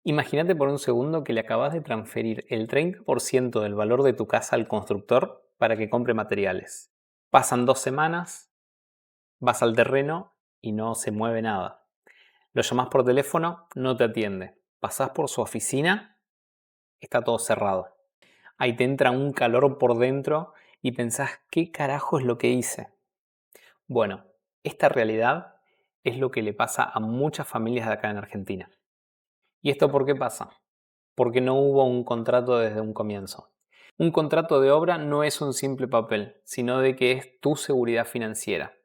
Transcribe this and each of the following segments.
Imagínate por un segundo que le acabas de transferir el 30% del valor de tu casa al constructor para que compre materiales. Pasan 2 semanas, vas al terreno y no se mueve nada. Lo llamás por teléfono, no te atiende. Pasás por su oficina, está todo cerrado. Ahí te entra un calor por dentro y pensás, ¿qué carajo es lo que hice? Bueno, esta realidad es lo que le pasa a muchas familias de acá en Argentina. ¿Y esto por qué pasa? Porque no hubo un contrato desde un comienzo. Un contrato de obra no es un simple papel, sino de que es tu seguridad financiera.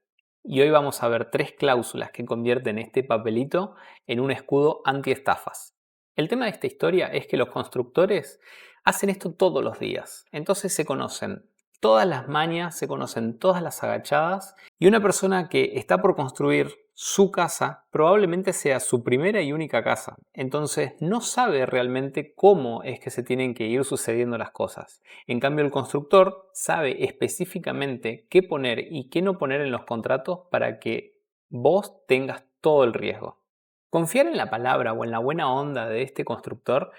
Y hoy vamos a ver 3 cláusulas que convierten este papelito en un escudo anti-estafas. El tema de esta historia es que los constructores hacen esto todos los días. Entonces se conocen todas las mañas, se conocen todas las agachadas y una persona que está por construir su casa probablemente sea su primera y única casa. Entonces no sabe realmente cómo es que se tienen que ir sucediendo las cosas. En cambio el constructor sabe específicamente qué poner y qué no poner en los contratos para que vos tengas todo el riesgo. Confiar en la palabra o en la buena onda de este constructor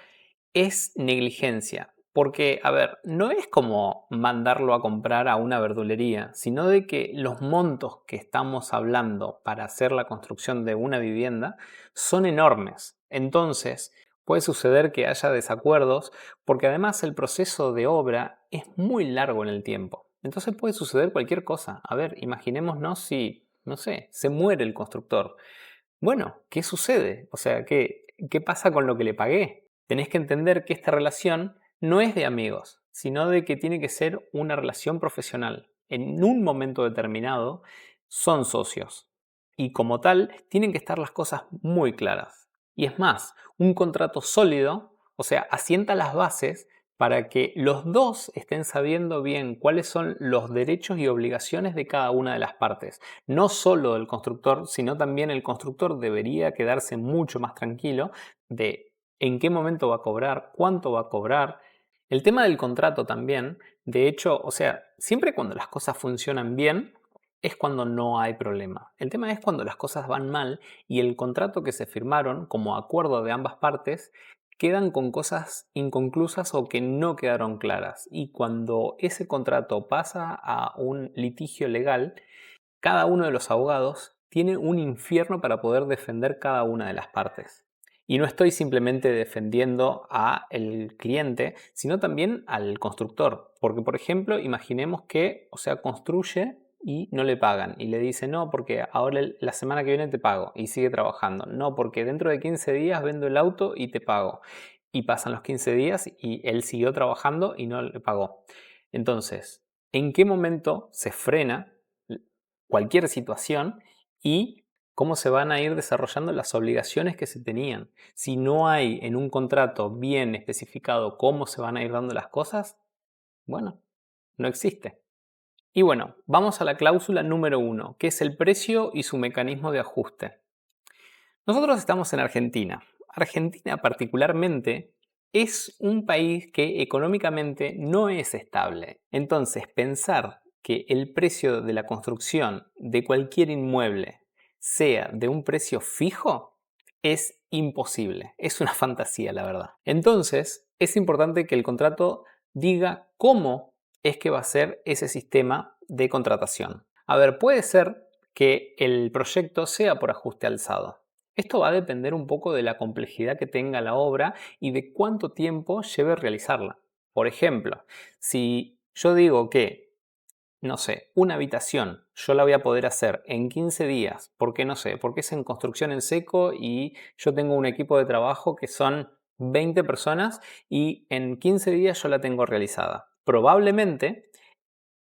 es negligencia. Porque, a ver, no es como mandarlo a comprar a una verdulería, sino de que los montos que estamos hablando para hacer la construcción de una vivienda son enormes. Entonces, puede suceder que haya desacuerdos porque además el proceso de obra es muy largo en el tiempo. Entonces puede suceder cualquier cosa. A ver, imaginémonos si, no sé, se muere el constructor. Bueno, ¿qué sucede? O sea, ¿qué pasa con lo que le pagué? Tenés que entender que esta relación no es de amigos, sino de que tiene que ser una relación profesional. En un momento determinado son socios y como tal tienen que estar las cosas muy claras. Y es más, un contrato sólido, o sea, asienta las bases para que los dos estén sabiendo bien cuáles son los derechos y obligaciones de cada una de las partes. No solo del constructor, sino también el constructor debería quedarse mucho más tranquilo de en qué momento va a cobrar, cuánto va a cobrar. El tema del contrato también, de hecho, o sea, siempre cuando las cosas funcionan bien, es cuando no hay problema. El tema es cuando las cosas van mal y el contrato que se firmaron como acuerdo de ambas partes quedan con cosas inconclusas o que no quedaron claras. Y cuando ese contrato pasa a un litigio legal, cada uno de los abogados tiene un infierno para poder defender cada una de las partes. Y no estoy simplemente defendiendo al cliente, sino también al constructor. Porque, por ejemplo, imaginemos que, o sea, construye y no le pagan. Y le dice, no, porque ahora la semana que viene te pago. Y sigue trabajando. No, porque dentro de 15 días vendo el auto y te pago. Y pasan los 15 días y él siguió trabajando y no le pagó. Entonces, ¿en qué momento se frena cualquier situación y cómo se van a ir desarrollando las obligaciones que se tenían? Si no hay en un contrato bien especificado cómo se van a ir dando las cosas, bueno, no existe. Y bueno, vamos a la cláusula número 1, que es el precio y su mecanismo de ajuste. Nosotros estamos en Argentina. Argentina particularmente es un país que económicamente no es estable. Entonces, pensar que el precio de la construcción de cualquier inmueble sea de un precio fijo es imposible. Es una fantasía, la verdad. Entonces, es importante que el contrato diga cómo es que va a ser ese sistema de contratación. A ver, puede ser que el proyecto sea por ajuste alzado. Esto va a depender un poco de la complejidad que tenga la obra y de cuánto tiempo lleve realizarla. Por ejemplo, si yo digo que, no sé, una habitación yo la voy a poder hacer en 15 días, porque no sé, porque es en construcción en seco y yo tengo un equipo de trabajo que son 20 personas y en 15 días yo la tengo realizada. Probablemente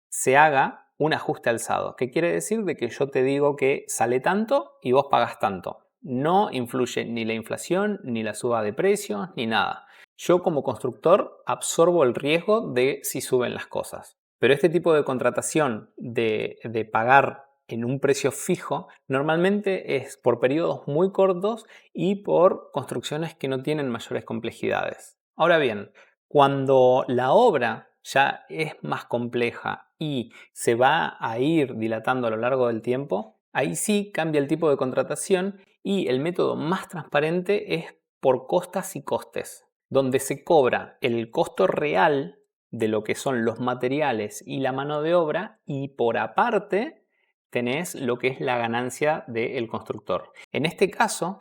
se haga un ajuste alzado. ¿Qué quiere decir? De que yo te digo que sale tanto y vos pagas tanto. No influye ni la inflación, ni la suba de precios, ni nada. Yo como constructor absorbo el riesgo de si suben las cosas. Pero este tipo de contratación de pagar en un precio fijo normalmente es por periodos muy cortos y por construcciones que no tienen mayores complejidades. Ahora bien, cuando la obra ya es más compleja y se va a ir dilatando a lo largo del tiempo, ahí sí cambia el tipo de contratación y el método más transparente es por costas y costes, donde se cobra el costo real de lo que son los materiales y la mano de obra, y por aparte tenés lo que es la ganancia del constructor. En este caso,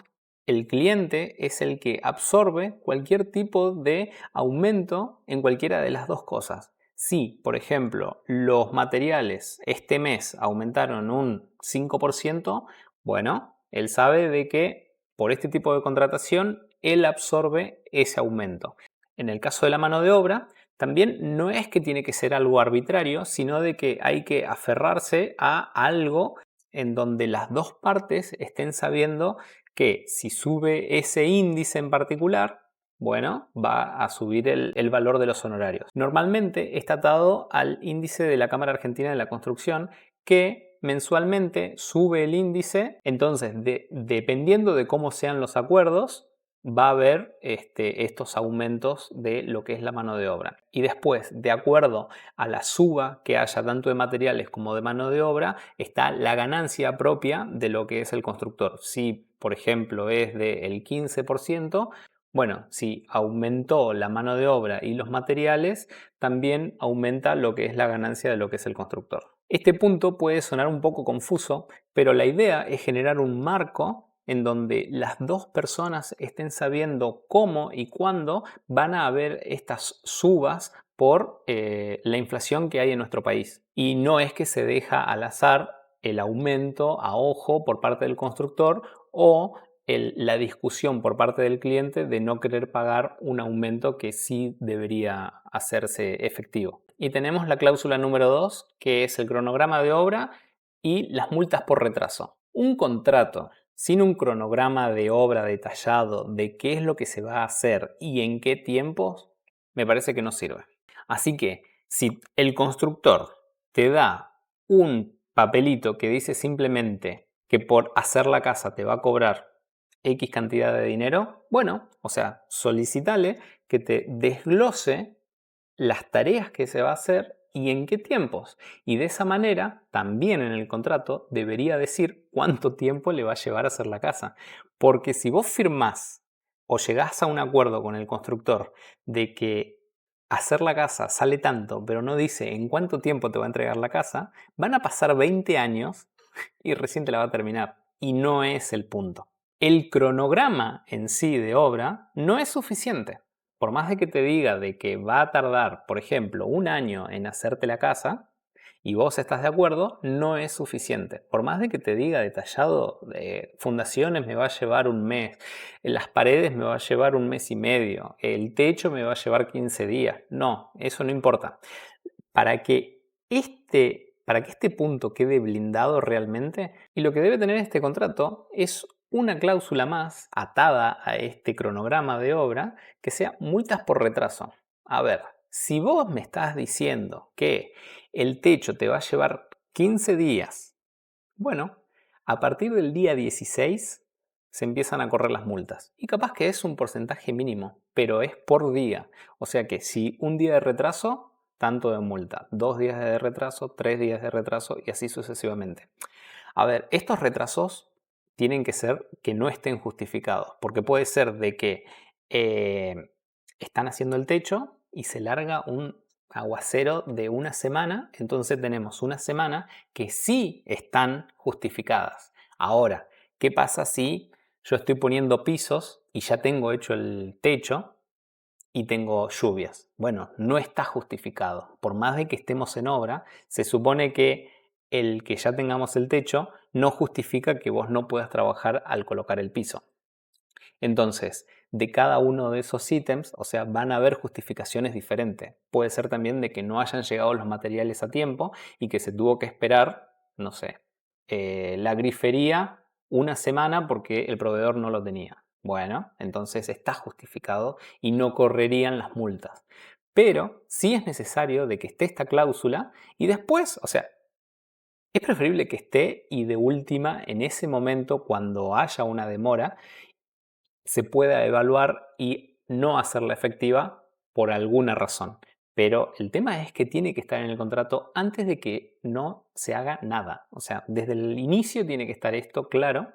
el cliente es el que absorbe cualquier tipo de aumento en cualquiera de las dos cosas. Si, por ejemplo, los materiales este mes aumentaron un 5%, bueno, él sabe de que por este tipo de contratación él absorbe ese aumento. En el caso de la mano de obra, también no es que tiene que ser algo arbitrario, sino de que hay que aferrarse a algo en donde las dos partes estén sabiendo que si sube ese índice en particular, bueno, va a subir el valor de los honorarios. Normalmente está atado al índice de la Cámara Argentina de la Construcción, que mensualmente sube el índice. Entonces, dependiendo de cómo sean los acuerdos, va a haber estos aumentos de lo que es la mano de obra. Y después, de acuerdo a la suba que haya tanto de materiales como de mano de obra, está la ganancia propia de lo que es el constructor. Si, por ejemplo, es del 15%, bueno, si aumentó la mano de obra y los materiales, también aumenta lo que es la ganancia de lo que es el constructor. Este punto puede sonar un poco confuso, pero la idea es generar un marco en donde las dos personas estén sabiendo cómo y cuándo van a haber estas subas por la inflación que hay en nuestro país. Y no es que se deja al azar el aumento a ojo por parte del constructor o la discusión por parte del cliente de no querer pagar un aumento que sí debería hacerse efectivo. Y tenemos la cláusula número 2, que es el cronograma de obra y las multas por retraso. Un contrato sin un cronograma de obra detallado de qué es lo que se va a hacer y en qué tiempos, me parece que no sirve. Así que si el constructor te da un papelito que dice simplemente que por hacer la casa te va a cobrar X cantidad de dinero, bueno, o sea, solicítale que te desglose las tareas que se va a hacer y en qué tiempos. Y de esa manera, también en el contrato debería decir cuánto tiempo le va a llevar a hacer la casa. Porque si vos firmás o llegás a un acuerdo con el constructor de que hacer la casa sale tanto, pero no dice en cuánto tiempo te va a entregar la casa, van a pasar 20 años y recién te la va a terminar. Y no es el punto. El cronograma en sí de obra no es suficiente. Por más de que te diga de que va a tardar, por ejemplo, un año en hacerte la casa y vos estás de acuerdo, no es suficiente. Por más de que te diga detallado, fundaciones me va a llevar un mes, las paredes me va a llevar un mes y medio, el techo me va a llevar 15 días. No, eso no importa. Para que este punto quede blindado realmente, y lo que debe tener este contrato es una cláusula más atada a este cronograma de obra que sea multas por retraso. A ver, si vos me estás diciendo que el techo te va a llevar 15 días, bueno, a partir del día 16 se empiezan a correr las multas. Y capaz que es un porcentaje mínimo, pero es por día. O sea que si un día de retraso, tanto de multa. 2 días de retraso, 3 días de retraso y así sucesivamente. A ver, estos retrasos tienen que ser que no estén justificados, porque puede ser de que están haciendo el techo y se larga un aguacero de una semana, entonces tenemos una semana que sí están justificadas. Ahora, ¿qué pasa si yo estoy poniendo pisos y ya tengo hecho el techo y tengo lluvias? Bueno, no está justificado. Por más de que estemos en obra, se supone que el que ya tengamos el techo no justifica que vos no puedas trabajar al colocar el piso. Entonces, de cada uno de esos ítems, o sea, van a haber justificaciones diferentes. Puede ser también de que no hayan llegado los materiales a tiempo y que se tuvo que esperar, no sé, la grifería una semana porque el proveedor no lo tenía. Bueno, entonces está justificado y no correrían las multas. Pero sí es necesario de que esté esta cláusula y después, o sea, es preferible que esté y de última, en ese momento, cuando haya una demora, se pueda evaluar y no hacerla efectiva por alguna razón. Pero el tema es que tiene que estar en el contrato antes de que no se haga nada. O sea, desde el inicio tiene que estar esto claro.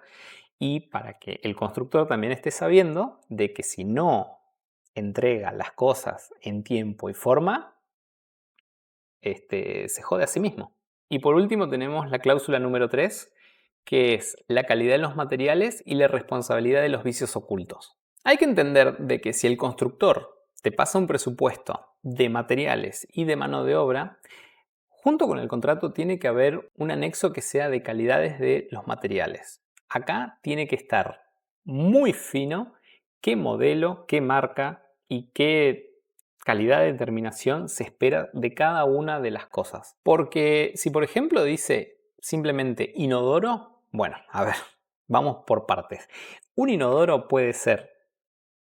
y para que el constructor también esté sabiendo de que si no entrega las cosas en tiempo y forma, se jode a sí mismo. Y por último tenemos la cláusula número 3, que es la calidad de los materiales y la responsabilidad de los vicios ocultos. Hay que entender de que si el constructor te pasa un presupuesto de materiales y de mano de obra, junto con el contrato tiene que haber un anexo que sea de calidades de los materiales. Acá tiene que estar muy fino qué modelo, qué marca y qué calidad de terminación se espera de cada una de las cosas. Porque si por ejemplo dice simplemente inodoro, bueno, a ver, vamos por partes. Un inodoro puede ser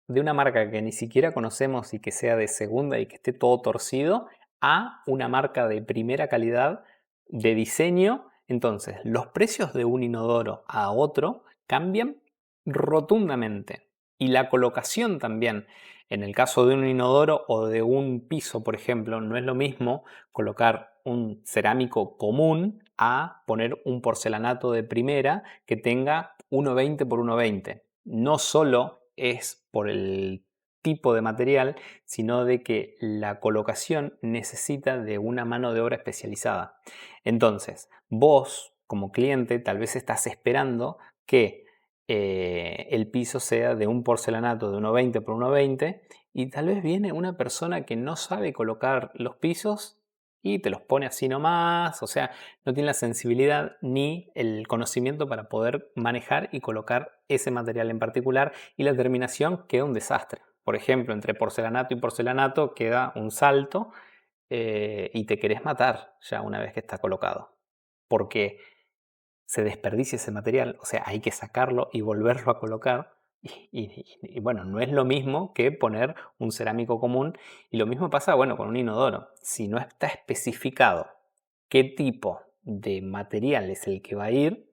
de una marca que ni siquiera conocemos y que sea de segunda y que esté todo torcido, a una marca de primera calidad de diseño. Entonces, los precios de un inodoro a otro cambian rotundamente. Y la colocación también. En el caso de un inodoro o de un piso, por ejemplo, no es lo mismo colocar un cerámico común a poner un porcelanato de primera que tenga 1,20 por 1,20. No solo es por el tipo de material, sino de que la colocación necesita de una mano de obra especializada. Entonces, vos como cliente tal vez estás esperando que el piso sea de un porcelanato de 1,20 por 1,20 y tal vez viene una persona que no sabe colocar los pisos y te los pone así nomás, o sea, no tiene la sensibilidad ni el conocimiento para poder manejar y colocar ese material en particular y la terminación queda un desastre. Por ejemplo, entre porcelanato y porcelanato queda un salto y te querés matar ya una vez que está colocado. Porque se desperdicia ese material, o sea, hay que sacarlo y volverlo a colocar. Y bueno, no es lo mismo que poner un cerámico común. Y lo mismo pasa, bueno, con un inodoro. Si no está especificado qué tipo de material es el que va a ir,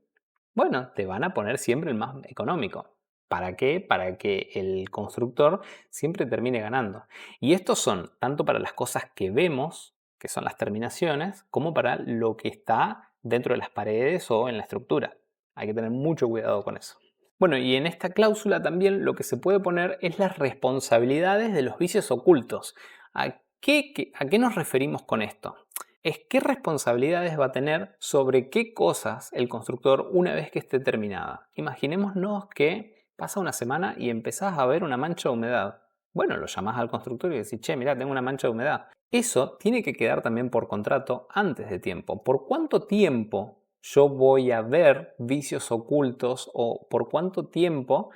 bueno, te van a poner siempre el más económico. ¿Para qué? Para que el constructor siempre termine ganando. Y estos son tanto para las cosas que vemos, que son las terminaciones, como para lo que está dentro de las paredes o en la estructura. Hay que tener mucho cuidado con eso. Bueno, y en esta cláusula también lo que se puede poner es las responsabilidades de los vicios ocultos. ¿A qué nos referimos con esto? Es qué responsabilidades va a tener sobre qué cosas el constructor una vez que esté terminada. Imaginémonos que pasa una semana y empezás a ver una mancha de humedad. Bueno, lo llamás al constructor y decís, che, mirá, tengo una mancha de humedad. Eso tiene que quedar también por contrato antes de tiempo. ¿Por cuánto tiempo yo voy a ver vicios ocultos o por cuánto tiempo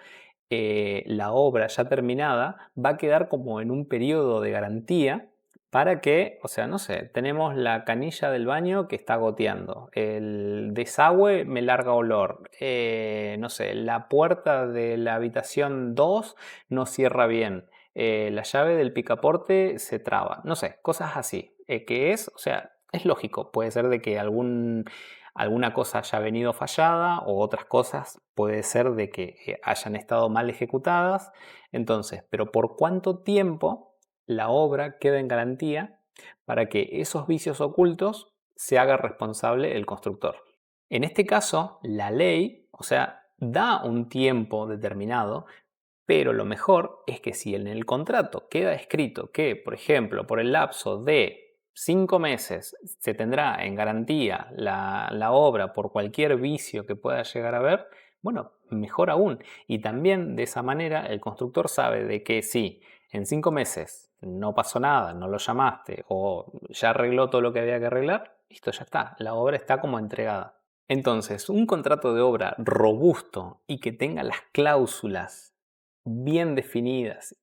la obra ya terminada va a quedar como en un periodo de garantía para que, o sea, no sé, tenemos la canilla del baño que está goteando, el desagüe me larga olor, no sé, la puerta de la habitación 2 no cierra bien, la llave del picaporte se traba, no sé, cosas así, que es, o sea, es lógico, puede ser de que alguna cosa haya venido fallada o otras cosas puede ser de que hayan estado mal ejecutadas, entonces, pero ¿por cuánto tiempo la obra queda en garantía para que esos vicios ocultos se haga responsable el constructor? En este caso, la ley, o sea, da un tiempo determinado, pero lo mejor es que si en el contrato queda escrito que, por ejemplo, por el lapso de 5 meses se tendrá en garantía la obra por cualquier vicio que pueda llegar a haber, bueno, mejor aún. Y también de esa manera el constructor sabe de que si en 5 meses no pasó nada, no lo llamaste o ya arregló todo lo que había que arreglar, listo, ya está, la obra está como entregada. Entonces, un contrato de obra robusto y que tenga las cláusulas bien definidas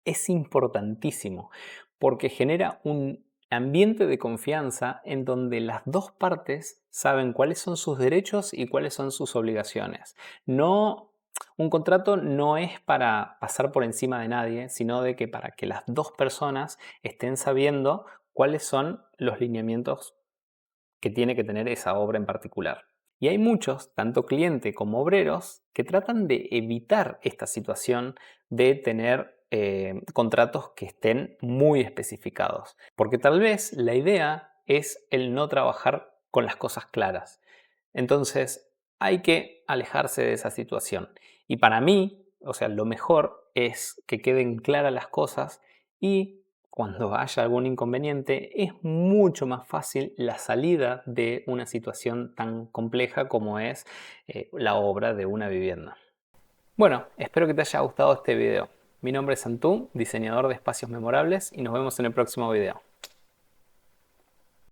es importantísimo porque genera un ambiente de confianza en donde las dos partes saben cuáles son sus derechos y cuáles son sus obligaciones. No, un contrato no es para pasar por encima de nadie, sino de que para que las dos personas estén sabiendo cuáles son los lineamientos que tiene que tener esa obra en particular. Y hay muchos, tanto cliente como obreros, que tratan de evitar esta situación de tener contratos que estén muy especificados. Porque tal vez la idea es el no trabajar con las cosas claras. Entonces, hay que alejarse de esa situación. Y para mí, o sea, lo mejor es que queden claras las cosas y cuando haya algún inconveniente es mucho más fácil la salida de una situación tan compleja como es la obra de una vivienda. Bueno, espero que te haya gustado este video. Mi nombre es Antú, diseñador de espacios memorables, y nos vemos en el próximo video.